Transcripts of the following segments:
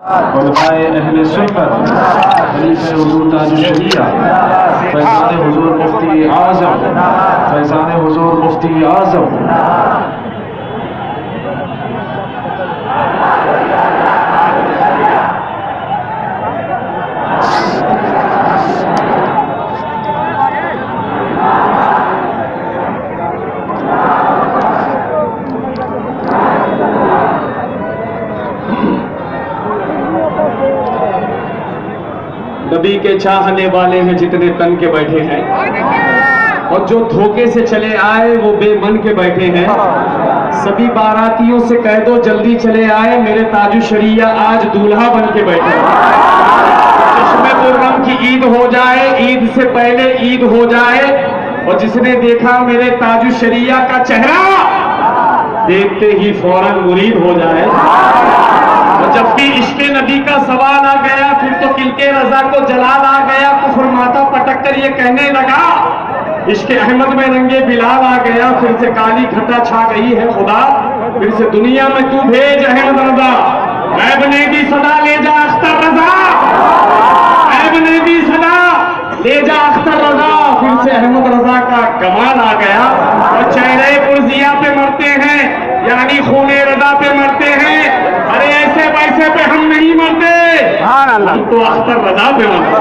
उलमाए अहले सुन्नत, खलीफे हुजूर ताज शरीया, फैज़ान हुजूर मुफ्ती आज़म, फैज़ान हुजूर मुफ्ती आज़म। नबी के चाहने वाले हैं जितने तन के बैठे हैं, और जो धोखे से चले आए वो बेमन के बैठे हैं। सभी बारातियों से कह दो जल्दी चले आए, मेरे ताजु शरिया आज दूल्हा बन के बैठे हैं। चश्मे मुहर्रम की ईद हो जाए, ईद से पहले ईद हो जाए, और जिसने देखा मेरे ताजु शरिया का चेहरा देखते ही फौरन मुरीद हो जाए। और जबकि इश्क़े नबी का सवाल आ गया, फिर तो किल्के रजा को जलाल आ गया। कुफर माथा पटक कर ये कहने लगा, इश्क़े अहमद में रंगे बिलाल आ गया। फिर से काली घटा छा गई है खुदा, फिर से दुनिया में तू भेज अहमद रजा। ऐब ने दी सदा ले जा अख्तर रजा, ऐब ने दी सदा ले जा अख्तर रजा। फिर से अहमद रजा का कमाल आ गया। और चेहरे पुरजिया पे मरते हैं, यानी खूने रजा पे मरते हैं। अरे ऐसे वैसे पे हम नहीं मरते, हम तो अख्तर रजा पे मरते।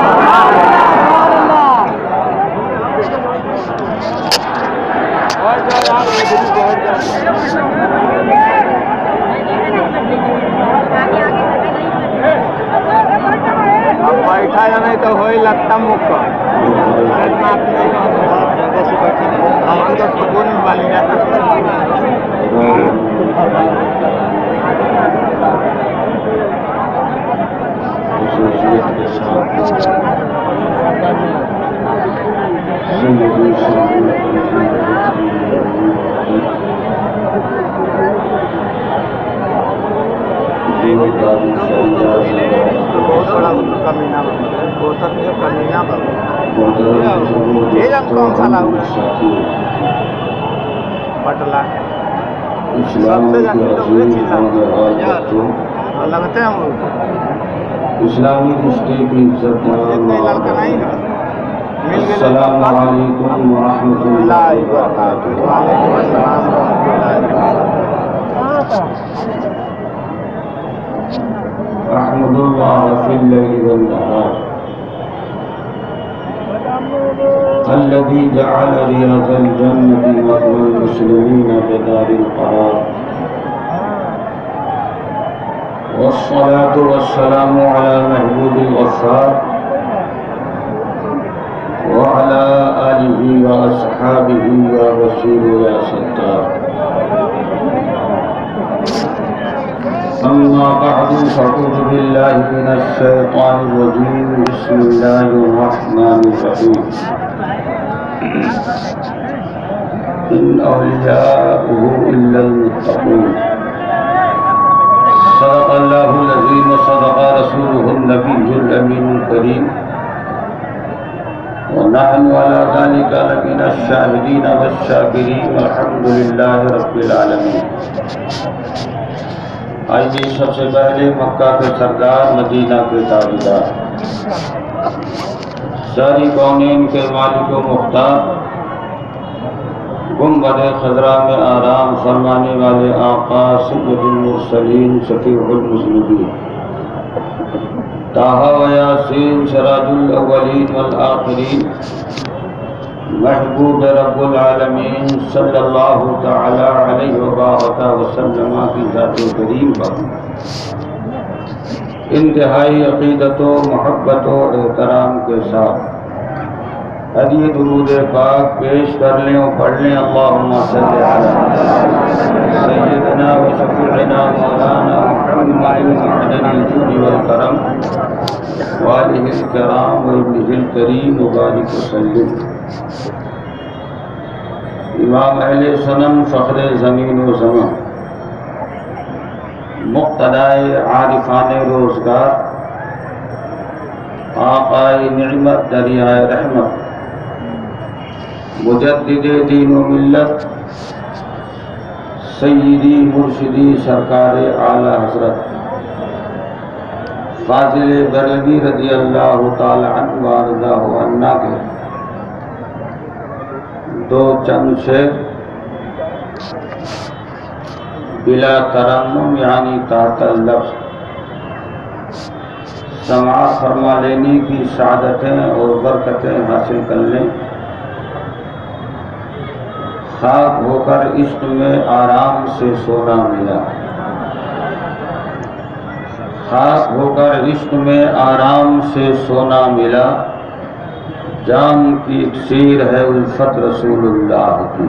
बैठा जाने तो हो लगता मुक्का हम तो सुकून वाली बहुत बड़ा कमीना कमीना कौन सा लाऊंगा पटला सबसे लगते हैं इस्लामी रिश्ते की इज्जत लड़का नहीं है। अस्सलामु अलैकुम व रहमतुल्लाहि व बरकातुहू। अहमदुल्लाह फिल लैल वल नहार अल्लज़ी जअल रियाज़ल जन्नति मथवल मुस्लिमीन बिदारिल क़रार। वस्सलातु वस्सलामु अला महबूबिल गफ़्फ़ार व अला आलिहि व अस्हाबिहि या रसूल या सत्तार। अम्मा बअदु फ़अऊज़ु बिल्लाहि मिनश शैतानिर रजीम। बिस्मिल्लाहिर रहमानिर रहीम। इन औलियाउहु इल्लल मुत्तक़ून। सदक़ल्लाहुल अज़ीम व सदक़ रसूलुहुन नबियुल अमीनुल करीम। व नहनु अला ज़ालिका लमिनश शाहिदीन वश्शाकिरीन वल्हम्दुलिल्लाहि रब्बिल आलमीन। आइए सबसे पहले मक्का के सरदार, मदीना के ताबेदार, सारी कौनैन के मालिक व मुख्तार, गुंबद खज़रा में आराम फरमाने वाले आका सय्यदुल मुरसलीन शफीउल मुज़निबीन, ताहा व यासीन सिराजुल अव्वलीन वल आखिरीन, महबूब रब्बुल आलमीन सल्लल्लाहु तआला अलैहि व बारक व सल्लम की ज़ात करीम पर इंतहाई अक़ीदत व मोहब्बत व एहतराम के साथ हदीए दुरूद पाक पेश कर लें और पढ़ लें। अल्लाहुम्मा सल्लि अला सय्यिदना व शफीअना मौलाना मुहम्मदिन अदनिल जूद वल करम व आलिहिल किराम व इब्निहिल करीम व बारिक वसल्लिम। इमाम अहले सनम फ़ख्रे ज़मीन व ज़मान, मुक़्तदाए आरिफाने रोज़गार, आक़ाए निअमत दरियाए रहमत, मुजद्दिदे दीन व मिल्लत, सय्यदी मुर्शिदी सरकार आला हज़रत फाजिल बरेलवी रज़ी अल्लाह ताला अन्हु व रज़ाहु अन्ना के दो चंद शेर बिला तरन्नुम यानी तातल लफ्ज़ समाअत फरमा लेने की सादतें और बरकतें हासिल कर लें। खाक होकर इश्क में आराम से सोना मिला, खाक होकर इश्क में आराम से सोना मिला, जान की इक्सीर है उल्फत रसूलुल्लाह की।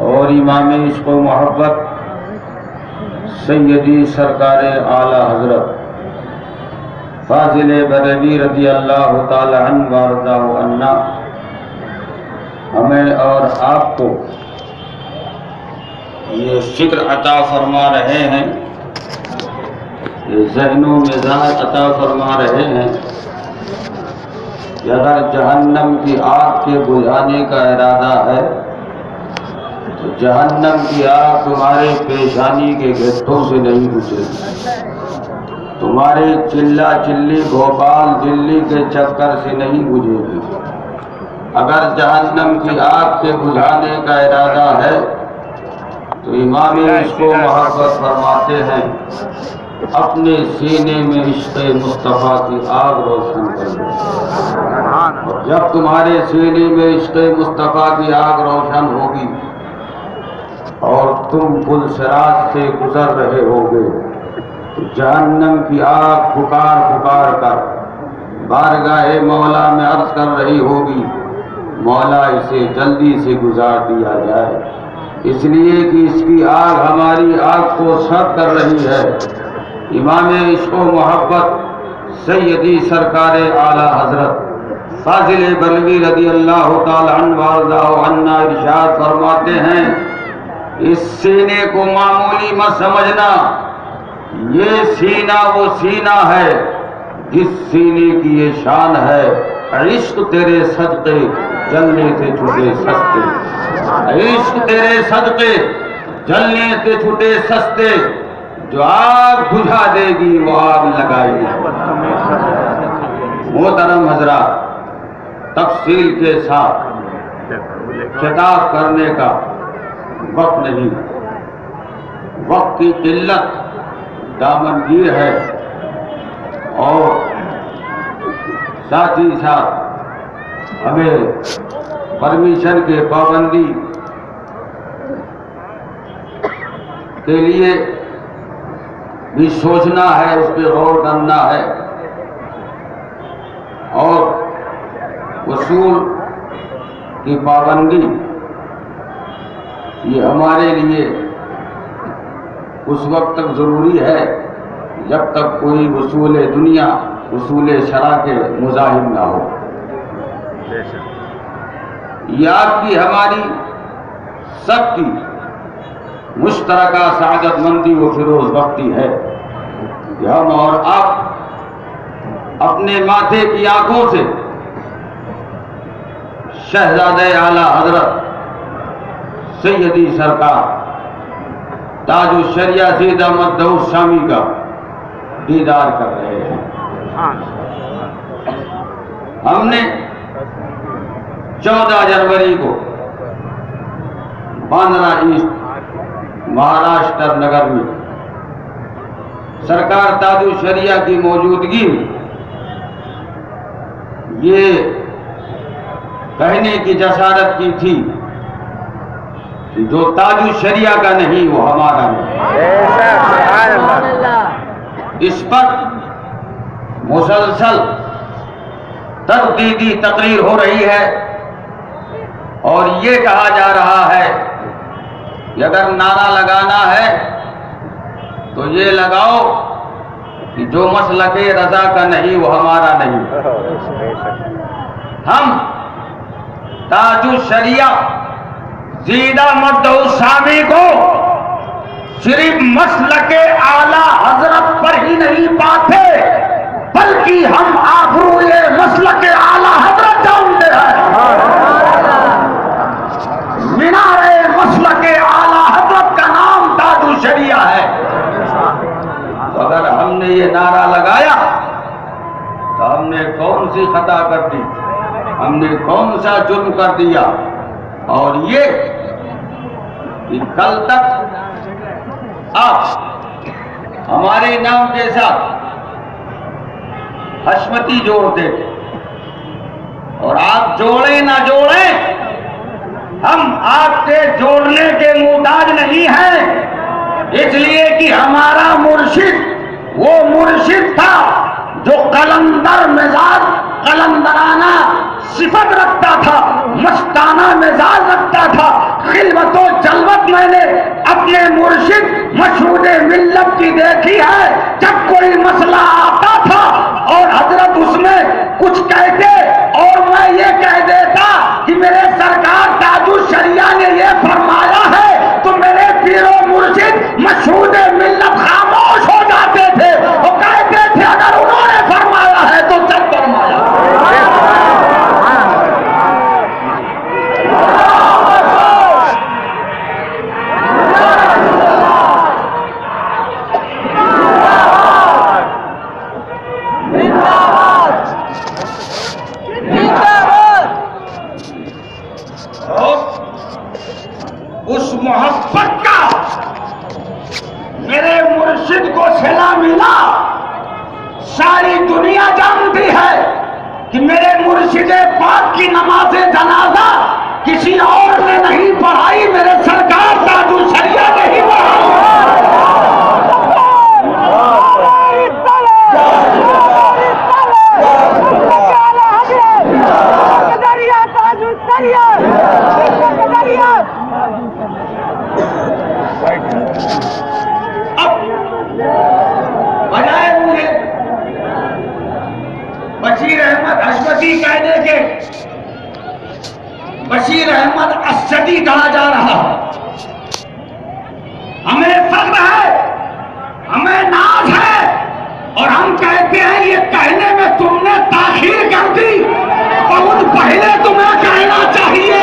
और इमाम इश्क व मोहब्बत सैयदी सरकार आला हजरत फाजिल बरेलवी रज़ी अल्लाह ताला अन्हु व रज़ाहु अन्ना हमें और आपको ये फिक्र अता फरमा रहे हैं, ये ज़हनो मिजाज अता फरमा रहे हैं कि अगर जहन्नम की आग के बुझाने का इरादा है तो जहन्नम की आग तुम्हारे पेशानी के गड्ढों से नहीं बुझेगी, तुम्हारे चिल्ला चिल्ली भोपाल दिल्ली के चक्कर से नहीं बुझेगी। अगर जहन्नम की आग के बुझाने का इरादा है तो इमाम इसको मोहब्बत फरमाते हैं, अपने सीने में इश्क़ मुस्तफ़ा की आग रोशन कर दो। और जब तुम्हारे सीने में इश्क़ मुस्तफ़ा की आग रोशन होगी और तुम पुल सिरात से गुजर रहे होगे तो जहन्नम की आग पुकार पुकार कर बारगाहे मौला में अर्ज कर रही होगी, मौला इसे जल्दी से गुजार दिया जाए, इसलिए कि इसकी आग हमारी आग को सर्द कर रही है। इमाम इश्क़ व मोहब्बत सैयदी सरकार आला हजरत फाजिल बरेलवी रज़ी अल्लाह ताला अन्हु व रज़ाहु अन्ना इरशाद फरमाते हैं, इस सीने को मामूली मत समझना, ये सीना वो सीना है जिस सीने की ये शान है, इश्क तेरे सदक़े जलने से छूटे सस्ते, इश्क तेरे सदक़े जलने से छूटे सस्ते, जो आग बुझा देगी वो आग लगाएगी। मोहतरम हजरात, तफसील के साथ खिताब करने का वक्त नहीं, वक्त की किल्लत दामनगीर है और साथ ही साथ हमें परमिशन के पाबंदी के लिए भी सोचना है, उस पर गौर करना है और वसूल की पाबंदी ये हमारे लिए उस वक्त तक ज़रूरी है जब तक कोई वसूल दुनिया वसूल शरा के मुज़ाहिम ना हो। ये आपकी हमारी सबकी मुश्तरका सादतमंदी व फिरोज वक्ती है कि हम और आप अपने माथे की आंखों से शहजादे आला हजरत सैयदी सरकार ताजुल शरिया सैयद अहमद दाऊद शामी का दीदार कर रहे हैं। हमने 14 जनवरी को बांद्रा ईस्ट महाराष्ट्र नगर में सरकार ताजुल शरिया की मौजूदगी में ये कहने की जसारत की थी कि जो ताजुल शरिया का नहीं वो हमारा नहीं। इस पर मुसलसल तजदीदी तकरीर हो रही है और ये कहा जा रहा है कि अगर नारा लगाना है तो ये लगाओ कि जो मसलके रजा का नहीं वो हमारा नहीं। हम ताजुल शरिया ज़ीदा मद्दऊ शामी को सिर्फ मसलके आला हजरत पर ही नहीं पाते बल्कि हम आबरूए मसलके आला हजरत जानते हैं। मीनारे मसलके आला हजरत का नाम ताजुल शरिया है। तो अगर ये नारा लगाया तो हमने कौन सी खता कर दी, हमने कौन सा जुर्म कर दिया। और ये कि कल तक आप हमारे नाम के साथ हशमती जोड़ते थे, और आप जोड़े ना जोड़े, हम आपके जोड़ने के मुहताज नहीं हैं, इसलिए कि हमारा मुर्शिद वो मुर्शिद था जो कलंदर मिजाज, कलंदराना सिफत रखता था, मस्ताना मिजाज रखता था। खिलवतो जलवत मैंने अपने मुर्शिद मशहूद मिल्लत की देखी है। जब कोई मसला आता था और हजरत उसमें कुछ कहते और मैं ये कह देता कि मेरे सरकार ताजुल शरिया ने ये फरमाया है, तो मेरे पीरो मुर्शिद मशहूद मिल्लत खामोश हो जाते थे। वो कहते थे अगर उन्होंने फरमाया है तो चल फरमाया। उस मोहब्बत का मेरे मुर्शिद को सिला मिला। सारी दुनिया जानती है कि मेरे मुर्शिद पाक की नमाज़े जनाजा किसी और ने नहीं पढ़ाई, मेरे सरकार ताजुल शरिया ने ही पढ़ाई। अब बजाय मुझे बशीर अहमद हशमती कहने के बशीर अहमद असदी कहा जा रहा है। हमें फख्र है, हमें नाज है, और हम कहते हैं ये कहने में तुमने ताखीर कर दी, बहुत पहले तुम्हें कहना चाहिए।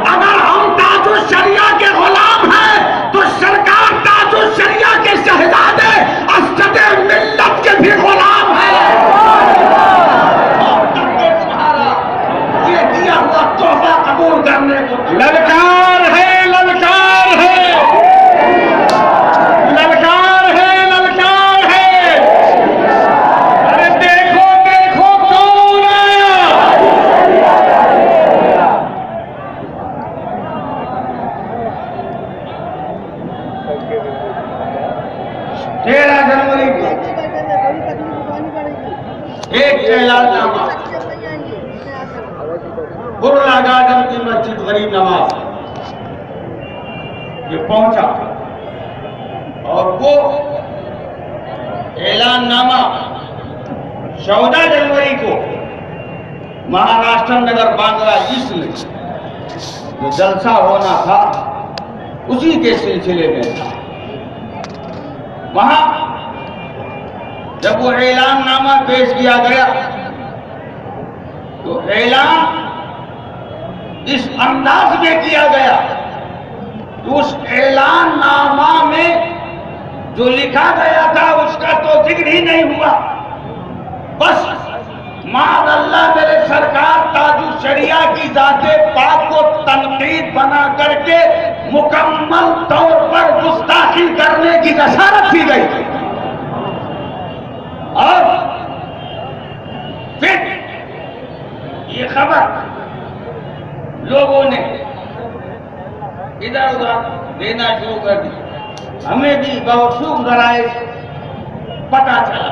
अगर हम ताजुल शरिया के गुलाम हैं तो सरकार ताजुल शरिया के शहजादे असद मिल्लत के भी गुलाम हैं। तुम्हारा ये दिया हुआ तोहफा कबूल करने को ललकार है, ललकार है, ललकार है, ललकार है। अरे देखो देखो कौन आया। 13 जनवरी को एक ऐलाननामा बुर्ला गार्डन की मस्जिद गरीब नवाज ये पहुंचा, और वो ऐलाननामा 14 जनवरी को महाराष्ट्र नगर बांद्रा ईस्ट में जो जलसा होना था उसी के सिलसिले में था। वहां जब वो ऐलाननामा पेश किया गया तो ऐलान इस अंदाज में किया गया कि उस ऐलाननामा में जो लिखा गया था उसका तो जिक्र ही नहीं हुआ। बस माअल्लाह मेरे सरकार ताजुल शरिया की जाते पाक को तनकीद बना करके मुकम्मल तौर पर गुस्ताखी करने की जसारत की गई थी। और फिर ये खबर लोगों ने इधर उधर देना शुरू कर दी। हमें भी बहुत जराए पता चला।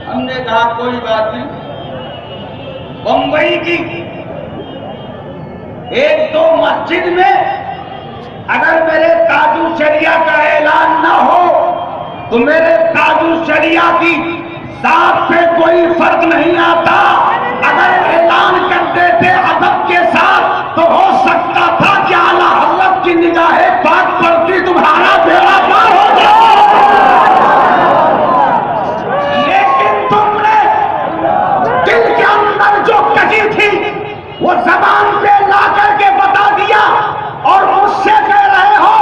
हमने कहा कोई बात नहीं, बंबई की एक दो मस्जिद में अगर मेरे ताजुल शरिया का ऐलान ना हो तो मेरे ताजुल शरिया की जात पे कोई फर्क नहीं आता। अगर ऐलान कर देते अदब के साथ तो हो सकता था कि आला हज़रत की निगाहे पाक पड़ती, तुम्हारा बेड़ा पार हो जाए। लेकिन तुमने दिल के अंदर जो कही थी वो जबान पे ला करके बता दिया, और मुझसे कह रहे हो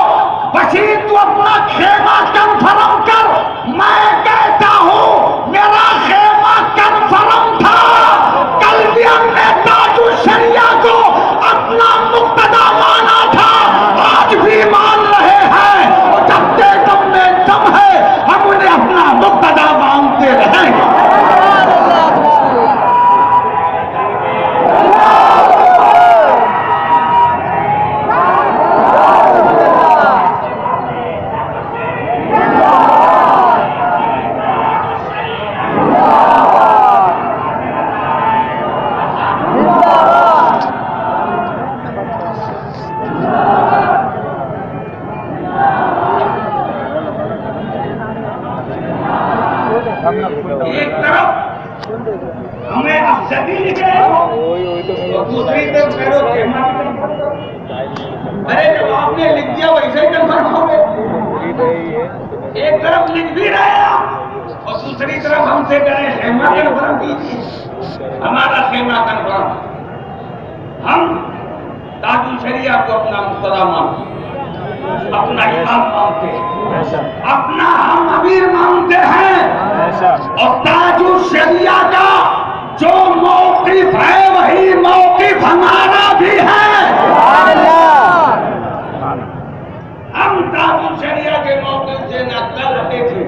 बशीर तू अपना खेमा कंफर्म कर। मैं कहता एक तरफ हमें अफसदी लिखे और दूसरी तरफ करो खेमा। अरे जब आपने लिख दिया वैसे ही कंफर्म हो गए। एक तरफ लिख भी रहे हैं और दूसरी तरफ हमसे करें खेमा कंफर्म कीजिए। हमारा खेमा कंफर्म, हम ताजुल शरिया को अपना मुक्तदा मानते, अपना इमाम मानते, अपना हम अमीर मानते हैं और ताजुल शरिया का जो मौक़िफ़ है वही मौक़िफ़ हमारा भी है। हम ताजुल शरिया के मौक़िफ़ से न कल हटे थे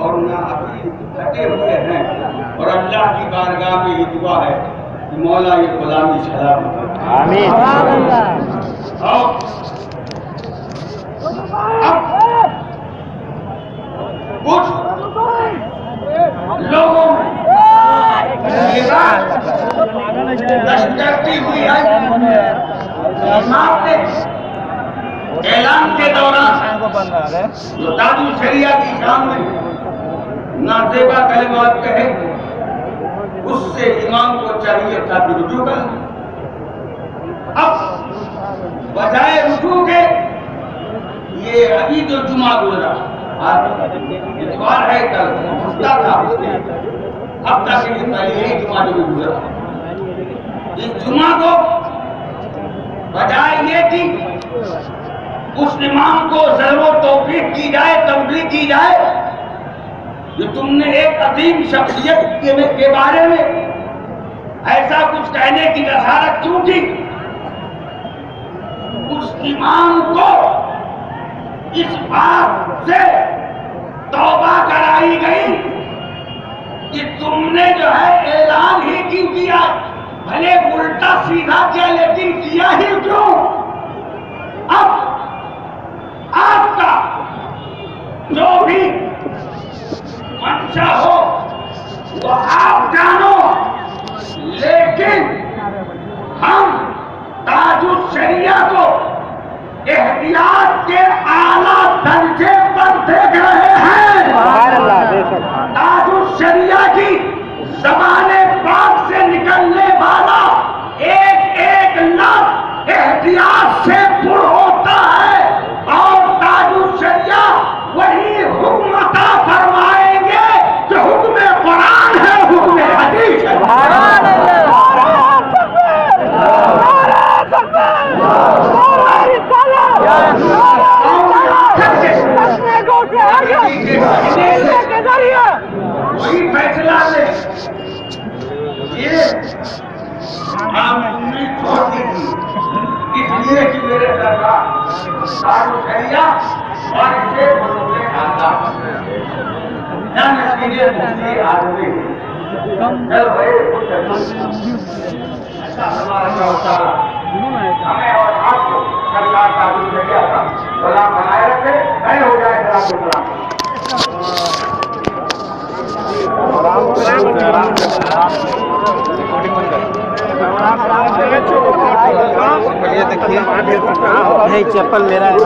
और न अभी हटे हुए हैं और अल्लाह की बारगाह में ये दुआ है कि मौला ये गुलामी सलामत रखे। आमीन। और अब कुछ लोगों ये बात दस्त करती हुई है। इमाम ने ऐलान के दौरान जो ताजुल शरिया की शान में नाज़ेबा कलिमात कहे, उससे इमाम को चाहिए था कि रुजू कर। अब बजाय रुजू के ये अभी जो जुमा गुजरा, आज इतवार है, कल हफ्ता था, हफ्ता के दिन पहले यही जुमा जो गुजरा, इस जुमा को बजाय ये कि उस इमाम को ज़रूर तौफीक की जाए, तबलीग की जाए कि तुमने एक अजीम शख्सियत के बारे में ऐसा कुछ कहने की नज़ारत क्यों की, उस इमाम को इस बात से तौबा कराई गई कि तुमने जो है ऐलान ही क्यों किया, भले उल्टा सीधा किया लेकिन किया ही क्यों। अब आपका जो भी मंशा हो वो आप जानो, लेकिन हम ताजुल शरिया को एहतियात के आला दर्जे पर देख रहे हैं। ताजुल शरिया की ज़बाने पाक से निकलने वाला एक एक लफ्ज़ एहतियात से पुर होता है और ताजुल शरिया वही हुक्म अता फरमाएंगे जो हुक्म कुरान है, हुक्म हदीस है। वही फैसला ले ये हम उम्मीद छोड़ दी थी, इसलिए कि मेरे सरकार ताजुल शरिया और इसे बोलोगे आता ना नसीबे मुझे आदमी चल भाई ऐसा हमारा क्या होता हमें और आपको सरकार ताजुल शरिया का गुलाम बनाए रखे, नहीं हो जाए नहीं चप्पल मेरा है।